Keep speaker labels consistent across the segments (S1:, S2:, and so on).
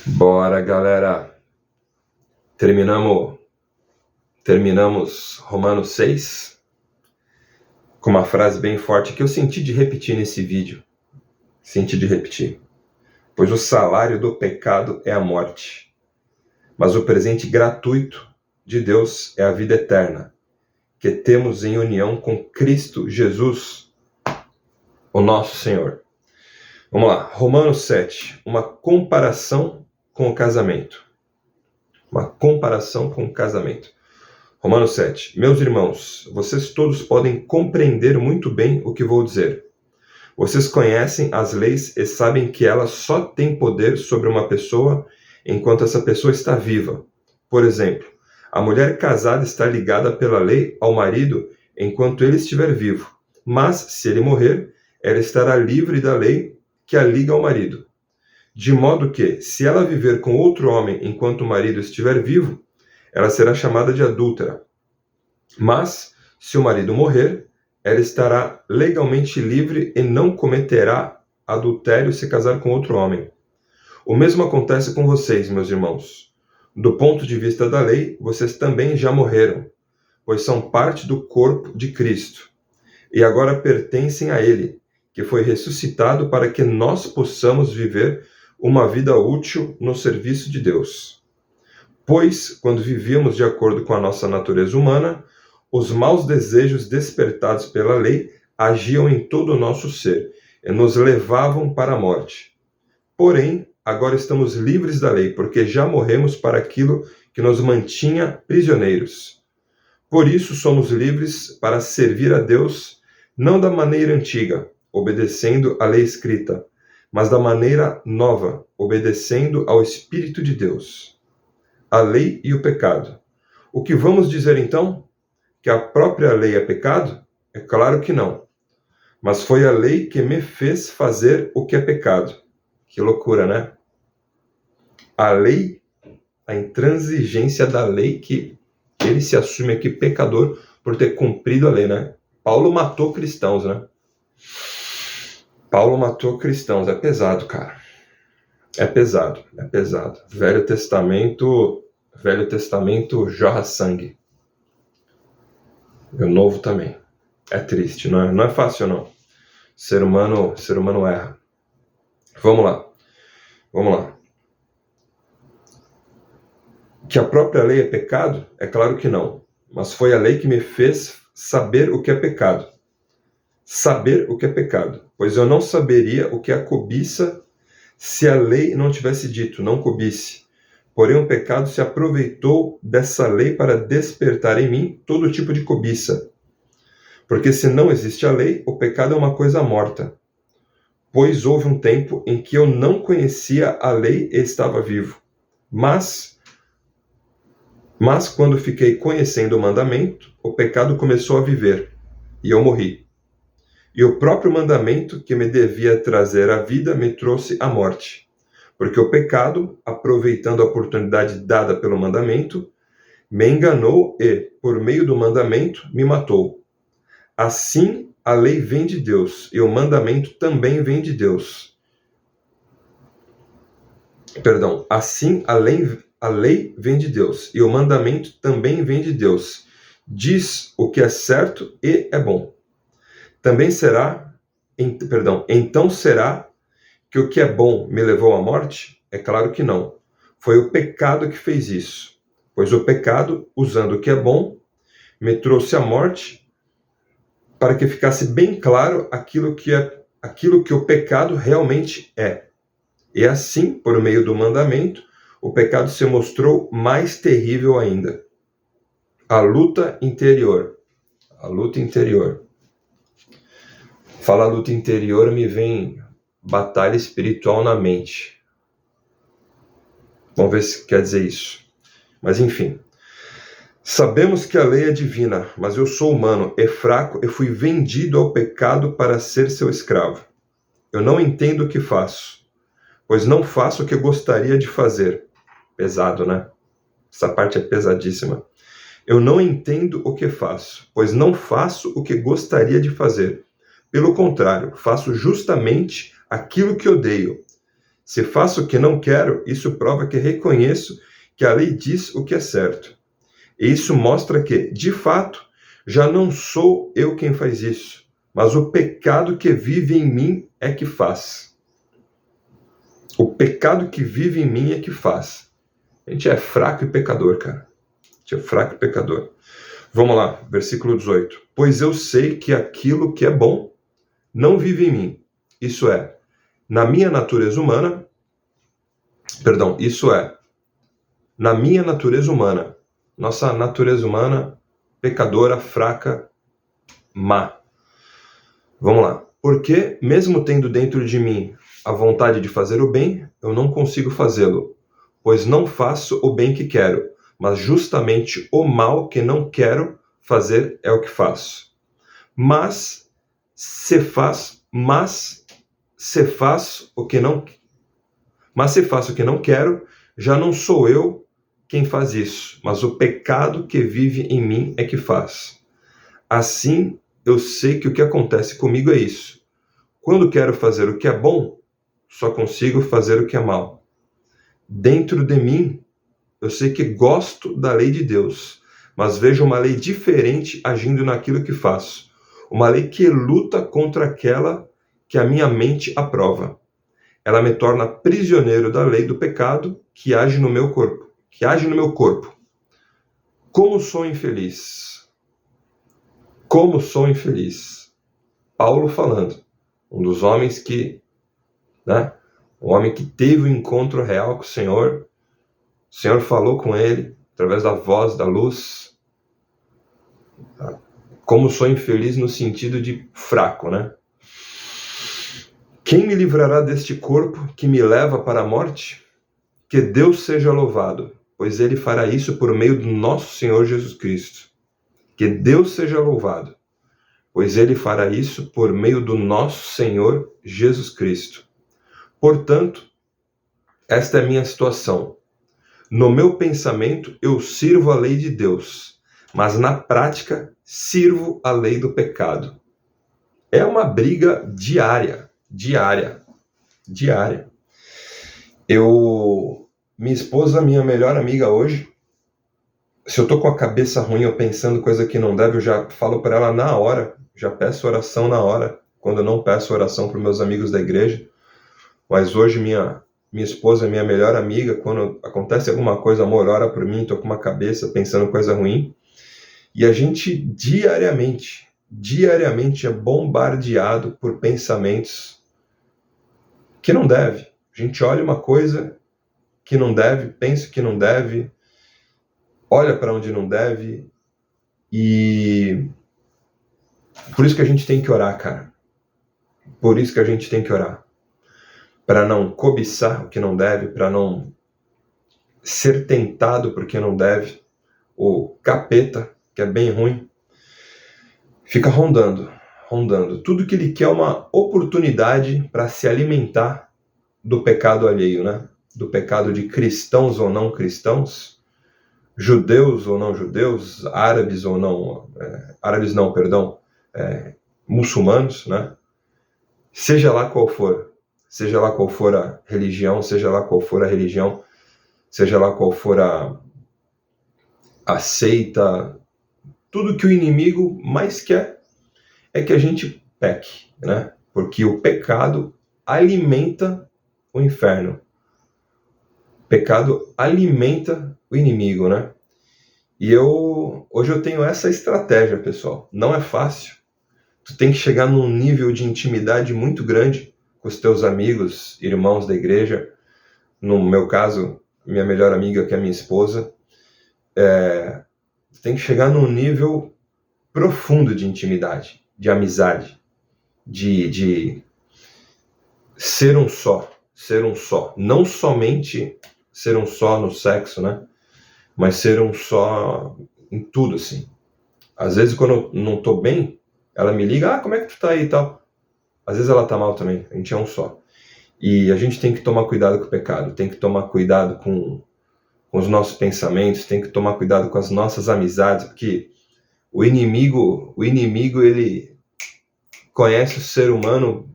S1: Bora, galera. Terminamos Romanos 6 com uma frase bem forte que eu senti de repetir nesse vídeo. Pois o salário do pecado é a morte, mas o presente gratuito de Deus é a vida eterna, que temos em união com Cristo Jesus, o nosso Senhor. Vamos lá, Romanos 7, uma comparação com o casamento. Romanos 7. Meus irmãos, vocês todos podem compreender muito bem o que vou dizer. Vocês conhecem as leis e sabem que elas só têm poder sobre uma pessoa enquanto essa pessoa está viva. Por exemplo, a mulher casada está ligada pela lei ao marido enquanto ele estiver vivo. Mas, se ele morrer, ela estará livre da lei que a liga ao marido. De modo que, se ela viver com outro homem enquanto o marido estiver vivo, ela será chamada de adúltera. Mas, se o marido morrer, ela estará legalmente livre e não cometerá adultério se casar com outro homem. O mesmo acontece com vocês, meus irmãos. Do ponto de vista da lei, vocês também já morreram, pois são parte do corpo de Cristo, e agora pertencem a Ele, que foi ressuscitado para que nós possamos viver uma vida útil no serviço de Deus. Pois, quando vivíamos de acordo com a nossa natureza humana, os maus desejos despertados pela lei agiam em todo o nosso ser e nos levavam para a morte. Porém, agora estamos livres da lei, porque já morremos para aquilo que nos mantinha prisioneiros. Por isso somos livres para servir a Deus, não da maneira antiga, obedecendo à lei escrita, mas da maneira nova, obedecendo ao Espírito de Deus. A lei e o pecado. O que vamos dizer então? Que a própria lei é pecado? É claro que não. Mas foi a lei que me fez fazer o que é pecado. Que loucura, né? A lei, a intransigência da lei, que ele se assume aqui pecador por ter cumprido a lei, né? Paulo matou cristãos, né? É pesado, cara. É pesado. Velho Testamento jorra sangue. E o Novo também. É triste, não é fácil, não. Ser humano erra. Vamos lá. Que a própria lei é pecado? É claro que não. Mas foi a lei que me fez saber o que é pecado. Pois eu não saberia o que é a cobiça se a lei não tivesse dito, não cobice. Porém, o pecado se aproveitou dessa lei para despertar em mim todo tipo de cobiça. Porque se não existe a lei, o pecado é uma coisa morta. Pois houve um tempo em que eu não conhecia a lei e estava vivo. Mas quando fiquei conhecendo o mandamento, o pecado começou a viver, e eu morri. E o próprio mandamento que me devia trazer a vida me trouxe a morte. Porque o pecado, aproveitando a oportunidade dada pelo mandamento, me enganou e, por meio do mandamento, me matou. Assim, a lei vem de Deus, e o mandamento também vem de Deus. Assim, a lei vem de Deus, e o mandamento também vem de Deus. Diz o que é certo e é bom. Então será que o que é bom me levou à morte? É claro que não. Foi o pecado que fez isso. Pois o pecado, usando o que é bom, me trouxe à morte, para que ficasse bem claro aquilo que o pecado realmente é. E assim, por meio do mandamento, o pecado se mostrou mais terrível ainda. A luta interior. Fala luta interior, me vem batalha espiritual na mente. Vamos ver se quer dizer isso. Mas enfim. Sabemos que a lei é divina, mas eu sou humano e fraco e fui vendido ao pecado para ser seu escravo. Eu não entendo o que faço, pois não faço o que gostaria de fazer. Pesado, né? Essa parte é pesadíssima. Eu não entendo o que faço, pois não faço o que gostaria de fazer. Pelo contrário, faço justamente aquilo que odeio. Se faço o que não quero, isso prova que reconheço que a lei diz o que é certo. E isso mostra que, de fato, já não sou eu quem faz isso, mas o pecado que vive em mim é que faz. O pecado que vive em mim é que faz. A gente é fraco e pecador, cara. A gente é fraco e pecador. Vamos lá, versículo 18. Pois eu sei que aquilo que é bom não vive em mim. Isso é, na minha natureza humana, na minha natureza humana, nossa natureza humana, pecadora, fraca, má. Vamos lá. Porque, mesmo tendo dentro de mim a vontade de fazer o bem, eu não consigo fazê-lo, pois não faço o bem que quero, mas justamente o mal que não quero fazer é o que faço. Mas se faço o que não quero, já não sou eu quem faz isso, mas o pecado que vive em mim é que faz. Assim, eu sei que o que acontece comigo é isso. Quando quero fazer o que é bom, só consigo fazer o que é mal. Dentro de mim, eu sei que gosto da lei de Deus, mas vejo uma lei diferente agindo naquilo que faço. Uma lei que luta contra aquela que a minha mente aprova. Ela me torna prisioneiro da lei do pecado que age no meu corpo. Como sou infeliz. Como sou infeliz. Paulo falando. Um dos homens que, um homem que teve um encontro real com o Senhor falou com ele, através da voz, da luz. Como sou infeliz no sentido de fraco, né? Quem me livrará deste corpo que me leva para a morte? Que Deus seja louvado, pois Ele fará isso por meio do nosso Senhor Jesus Cristo. Que Deus seja louvado, pois Ele fará isso por meio do nosso Senhor Jesus Cristo. Portanto, esta é a minha situação. No meu pensamento, eu sirvo a lei de Deus, mas na prática, sirvo a lei do pecado. É uma briga diária. Minha esposa, minha melhor amiga hoje, se eu tô com a cabeça ruim, eu pensando coisa que não deve, eu já falo para ela na hora, já peço oração na hora, quando eu não peço oração para meus amigos da igreja. Mas hoje minha esposa é minha melhor amiga, quando acontece alguma coisa, amor, ora por mim, tô com uma cabeça pensando coisa ruim. E a gente diariamente é bombardeado por pensamentos que não deve. A gente olha uma coisa que não deve, pensa que não deve, olha para onde não deve, e por isso que a gente tem que orar, cara. Por isso que a gente tem que orar. Para não cobiçar o que não deve, para não ser tentado porque não deve. O capeta, que é bem ruim, fica rondando. Tudo que ele quer é uma oportunidade para se alimentar do pecado alheio, né? Do pecado de cristãos ou não cristãos, judeus ou não judeus, muçulmanos, né? Seja lá qual for a religião, seja lá qual for a seita, tudo que o inimigo mais quer é que a gente peque, né? Porque o pecado alimenta o inferno. O pecado alimenta o inimigo, né? E hoje eu tenho essa estratégia, pessoal. Não é fácil. Tu tem que chegar num nível de intimidade muito grande com os teus amigos, irmãos da igreja. No meu caso, minha melhor amiga, que é minha esposa. Tu tem que chegar num nível profundo de intimidade, de amizade, de ser um só. Não somente ser um só no sexo, né? Mas ser um só em tudo, assim. Às vezes, quando eu não tô bem, ela me liga, como é que tu tá aí e tal? Às vezes ela tá mal também, a gente é um só. E a gente tem que tomar cuidado com o pecado, tem que tomar cuidado com os nossos pensamentos, tem que tomar cuidado com as nossas amizades, porque o inimigo, ele conhece o ser humano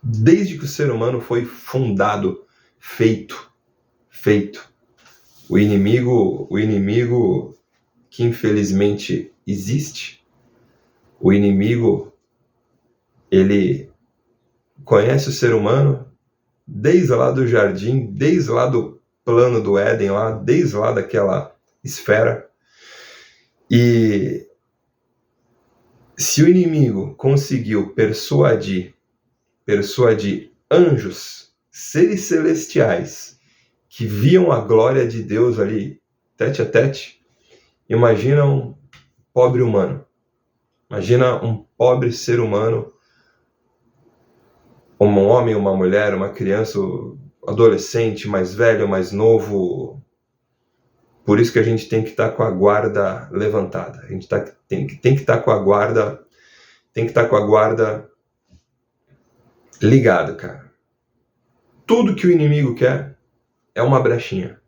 S1: Desde que o ser humano foi fundado, feito. O inimigo que infelizmente existe, o inimigo, ele conhece o ser humano desde lá do jardim, desde lá do plano do Éden, lá, desde lá daquela esfera. E se o inimigo conseguiu persuadir anjos, seres celestiais, que viam a glória de Deus ali, tete a tete, imagina um pobre humano. Imagina um pobre ser humano, um homem, uma mulher, uma criança, adolescente, mais velho, mais novo. Por isso que a gente tem que estar com a guarda levantada. A gente tem que estar com a guarda, ligado, cara. Tudo que o inimigo quer é uma brechinha.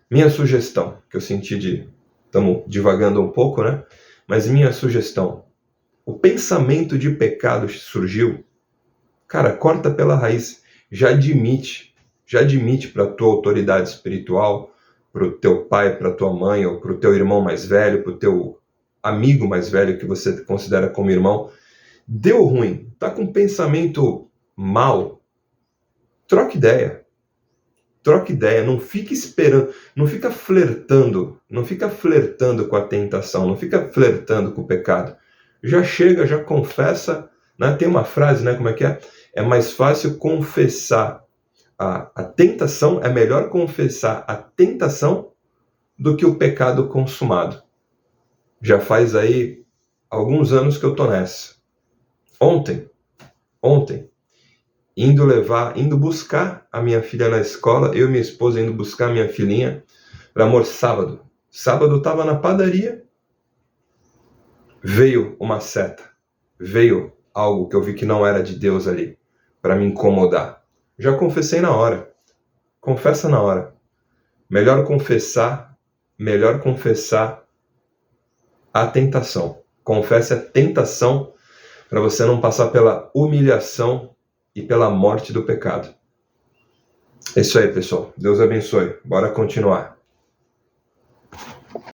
S1: Minha sugestão, que eu senti estamos divagando um pouco, né? Mas minha sugestão, o pensamento de pecado surgiu, cara, corta pela raiz, já admite para tua autoridade espiritual, para o teu pai, para tua mãe, ou para o teu irmão mais velho, para o teu amigo mais velho que você considera como irmão, deu ruim, tá com pensamento mal, troca ideia, não fica esperando, não fica flertando com a tentação, não fica flertando com o pecado. Já chega, já confessa, né? Tem uma frase, né? Como é que é? É mais fácil confessar a tentação, é melhor confessar a tentação do que o pecado consumado. Já faz aí alguns anos que eu tô nessa. Ontem, indo buscar a minha filha na escola, eu e minha esposa indo buscar a minha filhinha, para amor, sábado eu tava na padaria, veio uma seta, veio algo que eu vi que não era de Deus ali, para me incomodar. Já confessei na hora, confessa na hora. Melhor confessar a tentação. Confesse a tentação para você não passar pela humilhação e pela morte do pecado. É isso aí, pessoal. Deus abençoe. Bora continuar.